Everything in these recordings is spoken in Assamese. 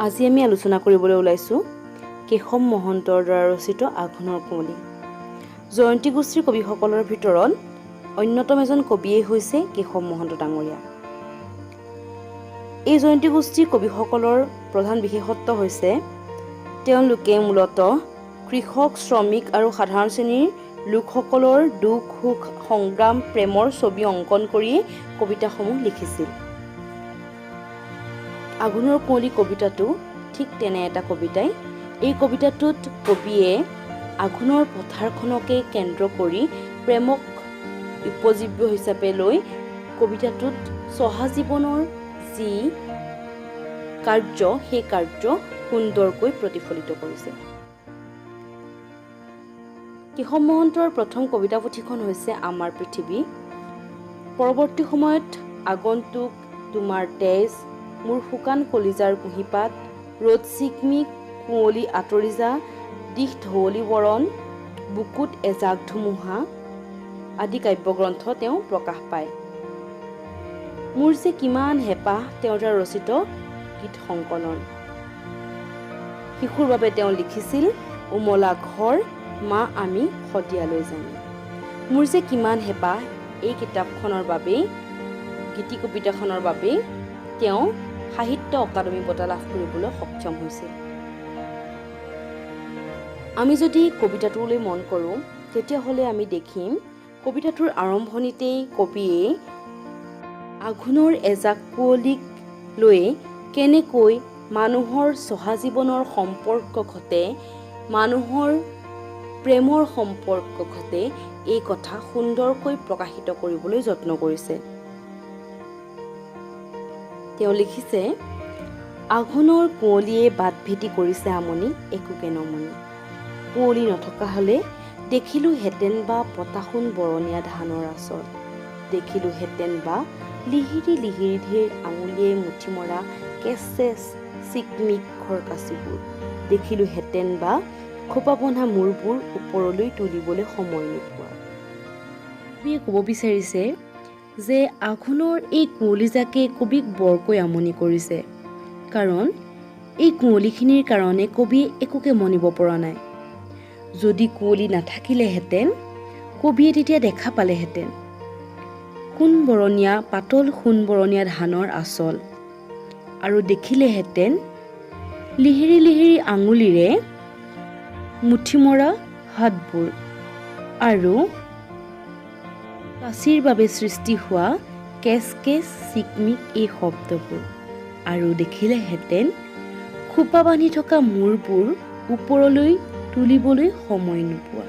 আজি আমি আলোচনা কৰিবলৈ ওলাইছোঁ কেশৱ মহন্তৰ দ্বাৰা ৰচিত আঘোণৰ কুঁৱলী। জয়ন্তী গোষ্ঠীৰ কবিসকলৰ ভিতৰত অন্যতম এজন কবিয়েই হৈছে কেশৱ মহন্ত ডাঙৰীয়া। এই জয়ন্তী গোষ্ঠীৰ কবিসকলৰ প্ৰধান বিশেষত্ব হৈছে তেওঁলোকে মূলতঃ কৃষক, শ্ৰমিক আৰু সাধাৰণ শ্ৰেণীৰ লোকসকলৰ দুখ সুখ সংগ্ৰাম প্ৰেমৰ ছবি অংকন কৰিয়েই কবিতাসমূহ লিখিছিল। আঘোণৰ কুঁৱলী কবিতাটো ঠিক তেনে এটা কবিতাই। এই কবিতাটোত কবিয়ে আঘোণৰ পথাৰখনকে কেন্দ্ৰ কৰি প্ৰেমক উপজীব্য হিচাপে লৈ কবিতাটোত চহা জীৱনৰ যি কাৰ্য সেই কাৰ্য সুন্দৰকৈ প্ৰতিফলিত কৰিছে। কেশৱ মহন্তৰ প্ৰথম কবিতা পুথিখন হৈছে আমাৰ পৃথিৱী। পৰৱৰ্তী সময়ত আগন্তুক, তোমাৰ তেজ, মোৰ শুকান কলিজাৰ কুঁহিপাত, ৰ'দ চিকমিক, কুঁৱলী আঁতৰি যা, দিশ ধৱলী বৰণ, বুকুত এজাক ধুমুহা আদি কাব্যগ্ৰন্থ তেওঁ প্ৰকাশ পায়। মোৰ যে কিমান হেঁপাহ তেওঁৰ দ্বাৰা ৰচিত গীত সংকলন। শিশুৰ বাবে তেওঁ লিখিছিল উমলা ঘৰ মা আমি শদিয়ালৈ যাম। মোৰ যে কিমান হেঁপাহ এই কিতাপখনৰ বাবেই, গীতি কবিতাখনৰ বাবেই তেওঁ সাহিত্য অকাডেমী বঁটা লাভ কৰিবলৈ সক্ষম হৈছিল। আমি যদি কবিতাটোলৈ মন কৰোঁ তেতিয়াহ'লে আমি দেখিম কবিতাটোৰ আৰম্ভণিতেই কবিয়ে আঘোণৰ এজাক কুঁৱলীক লৈ কেনেকৈ মানুহৰ চহা জীৱনৰ সম্পৰ্ক ঘটে, মানুহৰ প্ৰেমৰ সম্পৰ্ক ঘটে, এই কথা সুন্দৰকৈ প্ৰকাশিত কৰিবলৈ যত্ন কৰিছে। তেওঁ লিখিছে, আঘোণৰ কুঁৱলীয়ে বাট ভেটি কৰিছে আমনি, একোকে নমনি। কুঁৱলী নথকা হ'লে দেখিলোহেঁতেন বা পতাসোণ বৰণীয়া ধানৰ আচল, দেখিলোহেঁতেন বা লিহিৰি লিহিৰি ঢেৰ আঙুলিয়ে মুঠি মৰা কেঁচেচ চিকমিক খৰকাচিবোৰ, দেখিলোহেঁতেন বা খোপা বন্ধা মূৰবোৰ ওপৰলৈ তুলিবলৈ সময় নোপোৱা। কবিয়ে ক'ব বিচাৰিছে যে আঘোণৰ এই কুঁৱলীজাকে কবিক বৰকৈ আমনি কৰিছে, কাৰণ এই কুঁৱলীখিনিৰ কাৰণে কবিয়ে একোকে মনিব পৰা নাই। যদি কুঁৱলী নাথাকিলেহেঁতেন কবিয়ে তেতিয়া দেখা পালেহেঁতেন সোণবৰণীয়া পাতল সোণবৰণীয়া ধানৰ আচল, আৰু দেখিলেহেঁতেন লিহিৰি লিহিৰি আঙুলিৰে মুঠি মৰা হাতবোৰ আৰু কাঁচিৰ বাবে সৃষ্টি হোৱা কেচ কেচ চিকমিক এই শব্দবোৰ, আৰু দেখিলেহেঁতেন খোপা বান্ধি থকা মূৰবোৰ ওপৰলৈ তুলিবলৈ সময় নোপোৱা।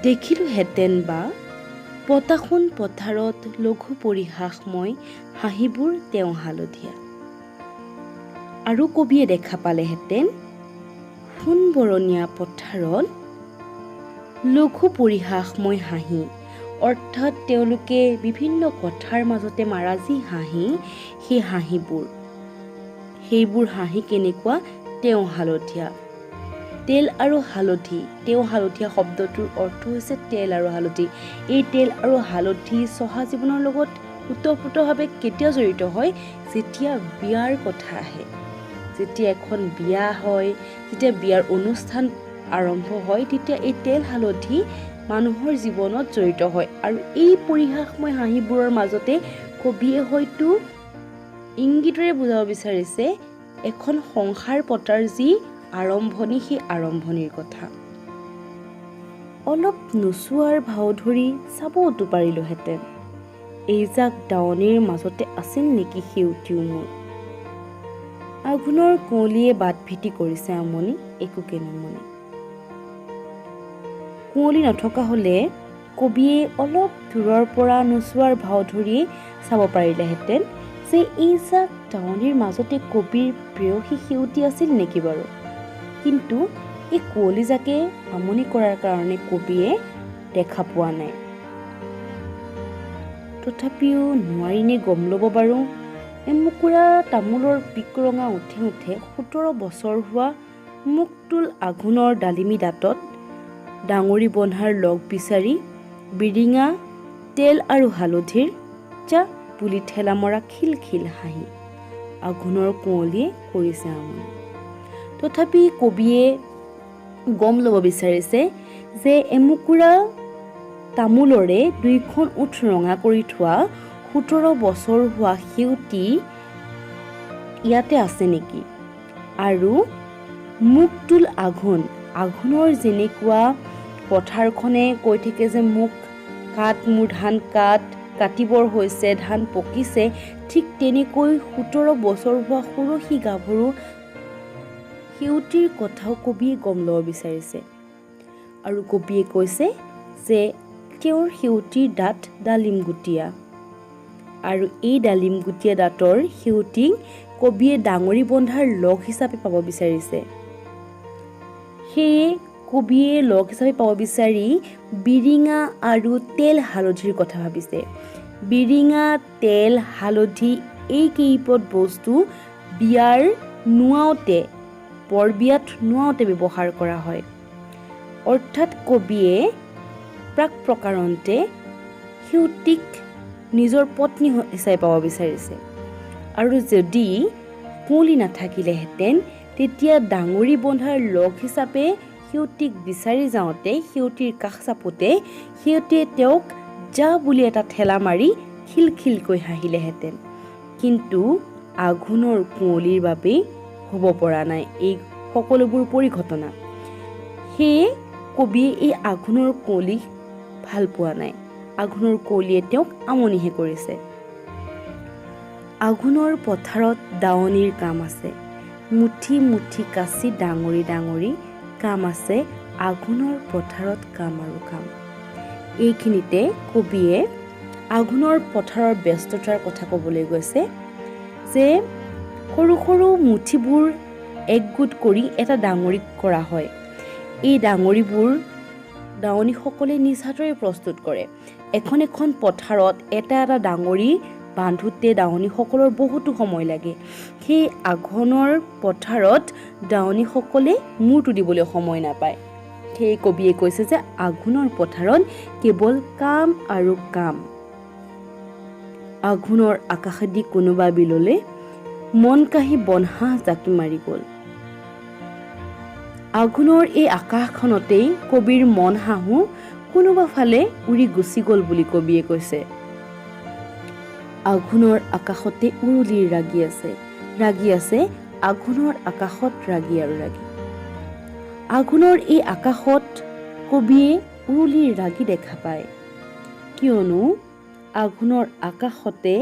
দেখিলোহেঁতেন বা পতাসোণ পথাৰত লঘু পৰিহাসময় হাঁহিবোৰ তেওঁ হালধীয়া, আৰু কবিয়ে দেখা পালেহেঁতেন সোণবৰণীয়া পথাৰত লঘু পৰিহাসময় হাঁহি, অৰ্থাৎ তেওঁলোকে বিভিন্ন কথাৰ মাজতে মাৰা যি হাঁহি, সেই হাঁহিবোৰ, সেইবোৰ হাঁহি কেনেকুৱা, তেওঁ হালধীয়া। তেল আৰু হালধি, তেওঁ হালধীয়া শব্দটোৰ অৰ্থ হৈছে তেল আৰু হালধি। এই তেল আৰু হালধি চহা জীৱনৰ লগত ওতঃপ্ৰোতভাৱে কেতিয়া জড়িত হয়, যেতিয়া বিয়াৰ কথা আহে, যেতিয়া এখন বিয়া হয়, যেতিয়া বিয়াৰ অনুষ্ঠান আৰম্ভ হয়, তেতিয়া এই তেল হালধি মানুহৰ জীৱনত জড়িত হয়। আৰু এই পৰিহাসময় হাঁহিবোৰৰ মাজতে কবিয়ে হয়তো ইংগিতেৰে বুজাব বিচাৰিছে এখন সংসাৰ পতাৰ যি আৰম্ভণি, সেই আৰম্ভণিৰ কথা। অলপ নোচোৱাৰ ভাও ধৰি চাবতো পাৰিলোহেঁতেন, এইজাক দাৱনিৰ মাজতে আছিল নেকি সেউতীও মোৰ। আঘোণৰ কুঁৱলীয়ে বাট ভেটি কৰিছে আমনি, একোকে নমনি। কুঁৱলী নথকা হ'লে কবিয়ে অলপ দূৰৰ পৰা নোচোৱাৰ ভাও ধৰিয়েই চাব পাৰিলেহেঁতেন যে এইজাক দাৱনিৰ মাজতে কবিৰ প্ৰেয়সী সেউতী আছিল নেকি বাৰু। কিন্তু এই কুঁৱলীজাকে আমনি কৰাৰ কাৰণে কবিয়ে দেখা পোৱা নাই। তথাপিও নোৱাৰিনে গম ল'ব বাৰু, এমুকুৰা তামোলৰ পিকৰঙা উঠে উঠে 17 বছৰ হোৱা মুকটোল আঘোণৰ ডালিমী দাঁতত ডাঙৰি বন্ধাৰ লগ বিচাৰি বিৰিঙা তেল আৰু হালধিৰ যা বুলি ঠেলা মৰা খিলখিল হাঁহি, আঘোণৰ কুঁৱলীয়ে কৰিছে আমনি। তথাপি কবিয়ে গম ল'ব বিচাৰিছে যে এমুকুৰা তামোলৰে 2খন ওঠ ৰঙা কৰি থোৱা 17 বছৰ হোৱা শিউটি ইয়াতে আছে নেকি? আৰু মুখ তোল আঘোণ, আঘোণৰ যেনেকুৱা পথাৰখনে কৈ থাকে যে মোক কাট, মোৰ ধান কাট, কাটিবৰ হৈছে, ধান পকিছে, ঠিক তেনেকৈ 17 বছৰ হোৱা সৰসী গাভৰু শিউটিৰ কথাও কবিয়ে গম ল'ব বিচাৰিছে। আৰু কবিয়ে কৈছে যে তেওঁৰ শিউটিৰ দাঁত ডালিমগুটীয়া, আৰু এই ডালিমগুটীয়া দাঁতৰ শিউটিক কবিয়ে ডাঙৰি বন্ধাৰ লগ হিচাপে পাব বিচাৰিছে। সেয়ে কবিয়ে লগ হিচাপে পাব বিচাৰি বিৰিঙা আৰু তেল হালধিৰ কথা ভাবিছে। বিৰিঙা, তেল, হালধি এই কেইপদ বস্তু বিয়াৰ নোৱাওতে, বৰবিয়াত নোৱাওতে ব্যৱহাৰ কৰা হয়। অৰ্থাৎ কবিয়ে প্ৰাক প্ৰকাৰন্তে শিউটিক নিজৰ পত্নী হিচাপে পাব বিচাৰিছে। আৰু যদি কুঁৱলী নাথাকিলেহেঁতেন তেতিয়া ডাঙৰি বন্ধাৰ লগ হিচাপে শিউটিক বিচাৰি যাওঁতে, শিউটিৰ কাষ চাপোতে শিউটিয়ে তেওঁক যা বুলি এটা ঠেলা মাৰি খিলখিলকৈ হাঁহিলেহেঁতেন। কিন্তু আঘোণৰ কুঁৱলীৰ বাবেই হ'ব পৰা নাই এই সকলোবোৰ পৰিঘটনা। সেয়ে কবিয়ে এই আঘোণৰ কুঁৱলীক ভাল পোৱা নাই। আঘোণৰ কুঁৱলীয়ে তেওঁক আমনিহে কৰিছে। আঘোণৰ পথাৰত দাৱনীৰ কাম আছে, মুঠি মুঠি কাচি ডাঙৰি ডাঙৰি কাম আছে, আঘোণৰ পথাৰত কাম আৰু কাম। এইখিনিতে কবিয়ে আঘোণৰ পথাৰৰ ব্যস্ততাৰ কথা ক'বলৈ গৈছে যে সৰু সৰু মুঠিবোৰ একগোট কৰি এটা ডাঙৰি কৰা হয়। এই ডাঙৰিবোৰ দাৱনীসকলে নিজ হাতেৰে প্ৰস্তুত কৰে। এখন এখন পথাৰত এটা এটা ডাঙৰি বান্ধোতে দাৱনীসকলৰ বহুতো সময় লাগে। সেই আঘোণৰ পথাৰত দাৱনীসকলে মূৰটো দিবলৈ সময় নাপায়। সেয়ে কবিয়ে কৈছে যে আঘোণৰ পথাৰত কেৱল কাম আৰু কাম। আঘোণৰ আকাশেদি কোনোবা বিললে মন কাহি বনহাঁহ জাকি মাৰি গ'ল। আঘোণৰ এই আকাশখনতেই কবিৰ মন হাঁহো কোনোবা ফালে উৰি গুচি গ'ল বুলি কবিয়ে কৈছে। আঘোণৰ আকাশতে উৰুলিৰ ৰাগি আছে, ৰাগি আছে আঘোণৰ আকাশত ৰাগি আৰু ৰাগি। আঘোণৰ এই আকাশত কবিয়ে উৰুলিৰ ৰাগি দেখা পায়, কিয়নো আঘোণৰ আকাশতে,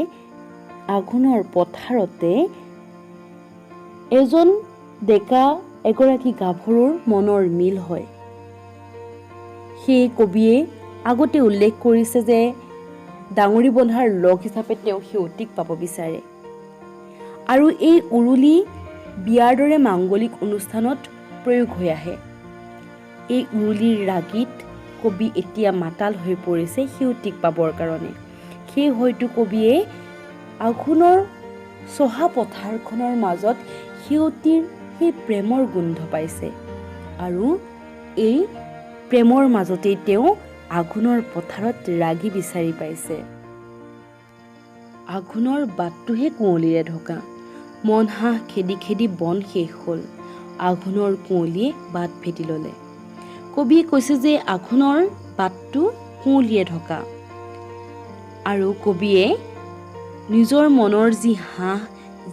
আঘোণৰ পথাৰতে এজন ডেকা এগৰাকী গাভৰুৰ মনৰ মিল হয়। সেই কবিয়ে আগতে উল্লেখ কৰিছে যে ডাঙৰি বন্ধাৰ লগ হিচাপে তেওঁ শিউটিক পাব বিচাৰে। আৰু এই উৰুলি বিয়াৰ দৰে মাংগলিক অনুষ্ঠানত প্ৰয়োগ হৈ আহে। এই উৰুলিৰ ৰাগিত কবি এতিয়া মাতাল হৈ পৰিছে শিউটিক পাবৰ কাৰণে। সেই হয়তো কবিয়ে আঘোণৰ চহা পথাৰখনৰ মাজত শিউটিৰ সেই প্ৰেমৰ গোন্ধ পাইছে, আৰু এই প্ৰেমৰ মাজতেই তেওঁ আঘোণৰ পথাৰত ৰাগি বিচাৰি পাইছে। আঘোণৰ বাটটোহে কুঁৱলীৰে ঢকা, মন হাঁহ খেদি খেদি বন শেষ হ'ল, আঘোণৰ কুঁৱলীয়ে বাট ভেটি ল'লে। কবিয়ে কৈছে যে আঘোণৰ বাটটো কুঁৱলীয়ে ঢকা, আৰু কবিয়ে নিজৰ মনৰ যি হাঁহ,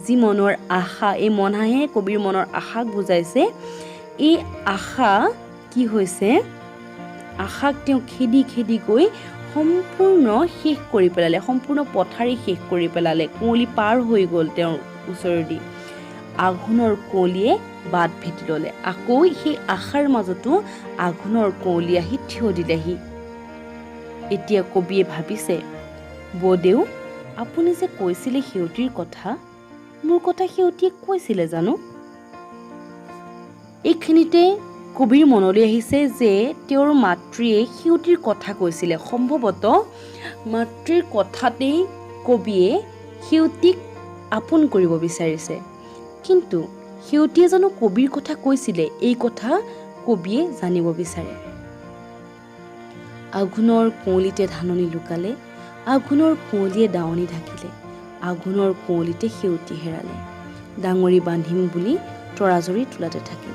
যি মনৰ আশা, এই মন হাঁহে কবিৰ মনৰ আশাক বুজাইছে। এই আশা কি হৈছে, আশাক তেওঁ খেদি খেদি গৈ সম্পূৰ্ণ শেষ কৰি পেলালে, সম্পূৰ্ণ পথাৰেই শেষ কৰি পেলালে। কুঁৱলী পাৰ হৈ গ'ল তেওঁৰ ওচৰেদি। আঘোণৰ কুঁৱলীয়ে বাট ভেটি ল'লে। আকৌ সেই আশাৰ মাজতো আঘোণৰ কুঁৱলী আহি থিয় দিলেহি। এতিয়া কবিয়ে ভাবিছে, বদেউ আপুনি যে কৈছিলে শিউটিৰ কথা, মোৰ কথা শিউটিয়ে কৈছিলে জানো? এইখিনিতে কবিৰ মনলৈ আহিছে যে তেওঁৰ মাতৃয়ে শিউটিৰ কথা কৈছিলে। সম্ভৱতঃ মাতৃৰ কথাতেই কবিয়ে শিউটিক আপোন কৰিব বিচাৰিছে। কিন্তু শিউটিয়ে জানো কবিৰ কথা কৈছিলে, এই কথা কবিয়ে জানিব বিচাৰে। আঘোণৰ কুঁৱলীতে ধাননি লুকালে, আঘোণৰ কুঁৱলীয়ে দাৱনি ঢাকিলে, আঘোণৰ কুঁৱলীতে শিউটি হেৰালে। ডাঙৰি বান্ধিম বুলি তৰাজৰী তোলাতে থাকিল।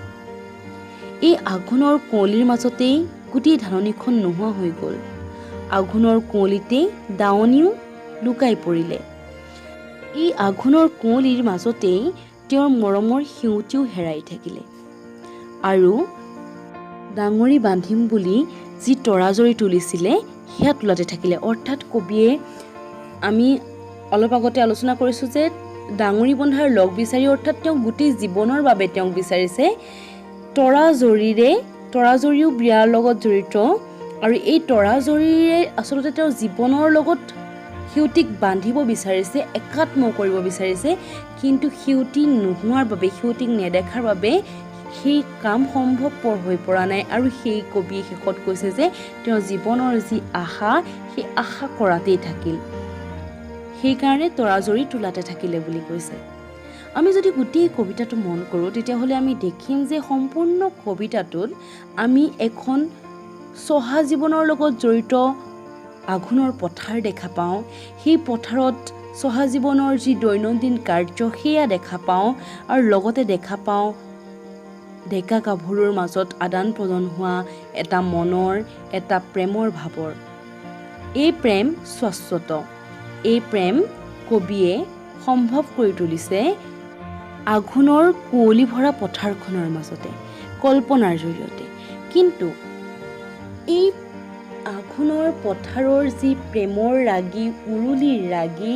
এই আঘোণৰ কুঁৱলীৰ মাজতেই গোটেই ধাননিখন নোহোৱা হৈ গ'ল। আঘোণৰ কুঁৱলীতেই দাৱনীও লুকাই পৰিলে। এই আঘোণৰ কুঁৱলীৰ মাজতেই তেওঁৰ মৰমৰ সিহঁতিও হেৰাই থাকিলে। আৰু ডাঙৰি বান্ধিম বুলি যি তৰাজৰী তুলিছিলে সেয়া তোলাতে থাকিলে। অৰ্থাৎ কবিয়ে, আমি অলপ আগতে আলোচনা কৰিছোঁ যে ডাঙৰি বন্ধাৰ লগ বিচাৰি, অৰ্থাৎ তেওঁ গোটেই জীৱনৰ বাবে তেওঁক বিচাৰিছে। তৰাজৰীও বিয়াৰ লগত জড়িত, আৰু এই তৰাজৰীৰে আচলতে তেওঁৰ জীৱনৰ লগত সিহঁতিক বান্ধিব বিচাৰিছে, একাত্ম কৰিব বিচাৰিছে। কিন্তু সিহঁতি নোহোৱাৰ বাবে, সিহঁতিক নেদেখাৰ বাবে সেই কাম সম্ভৱপৰ হৈ পৰা নাই। আৰু সেই কবিয়ে শেষত কৈছে যে তেওঁৰ জীৱনৰ যি আশা, সেই আশা কৰাতেই থাকিল, সেইকাৰণে তৰাজৰী তোলাতে থাকিলে বুলি কৈছে। আমি যদি গোটেই কবিতাটো মন কৰোঁ, তেতিয়াহ'লে আমি দেখিম যে সম্পূৰ্ণ কবিতাটোত আমি এখন চহা জীৱনৰ লগত জড়িত আঘোণৰ পথাৰ দেখা পাওঁ। সেই পথাৰত চহা জীৱনৰ যি দৈনন্দিন কাৰ্য সেয়া দেখা পাওঁ, আৰু লগতে দেখা পাওঁ ডেকা গাভৰুৰ মাজত আদান প্ৰদান হোৱা এটা মনৰ, এটা প্ৰেমৰ ভাৱৰ। এই প্ৰেম শাশ্বত, এই প্ৰেম কবিয়ে সম্ভৱ কৰি তুলিছে আঘোণৰ কুঁৱলী ভৰা পথাৰখনৰ মাজতে, কল্পনাৰ জৰিয়তে। কিন্তু এই আঘোণৰ পথাৰৰ যি প্ৰেমৰ ৰাগী, উৰুলিৰ ৰাগী,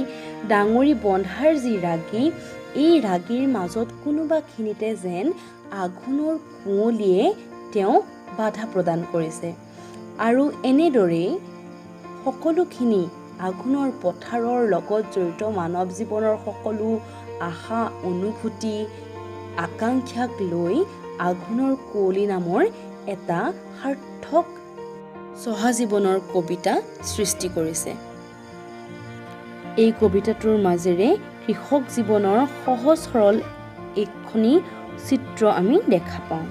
ডাঙৰি বন্ধাৰ যি ৰাগী, এই ৰাগীৰ মাজত কোনোবাখিনিতে যেন আঘোণৰ কুঁৱলীয়ে তেওঁক বাধা প্ৰদান কৰিছে। আৰু এনেদৰেই সকলোখিনি আঘোণৰ পথাৰৰ লগত জড়িত মানৱ জীৱনৰ সকলো আশা, অনুভূতি, আকাংক্ষাক লৈ আঘোণৰ কুঁৱলী নামৰ এটা সাৰ্থক চহা জীৱনৰ কবিতা সৃষ্টি কৰিছে। এই কবিতাটোৰ মাজেৰে কৃষক জীৱনৰ সহজ সৰল এখনি চিত্ৰ আমি দেখা পাওঁ।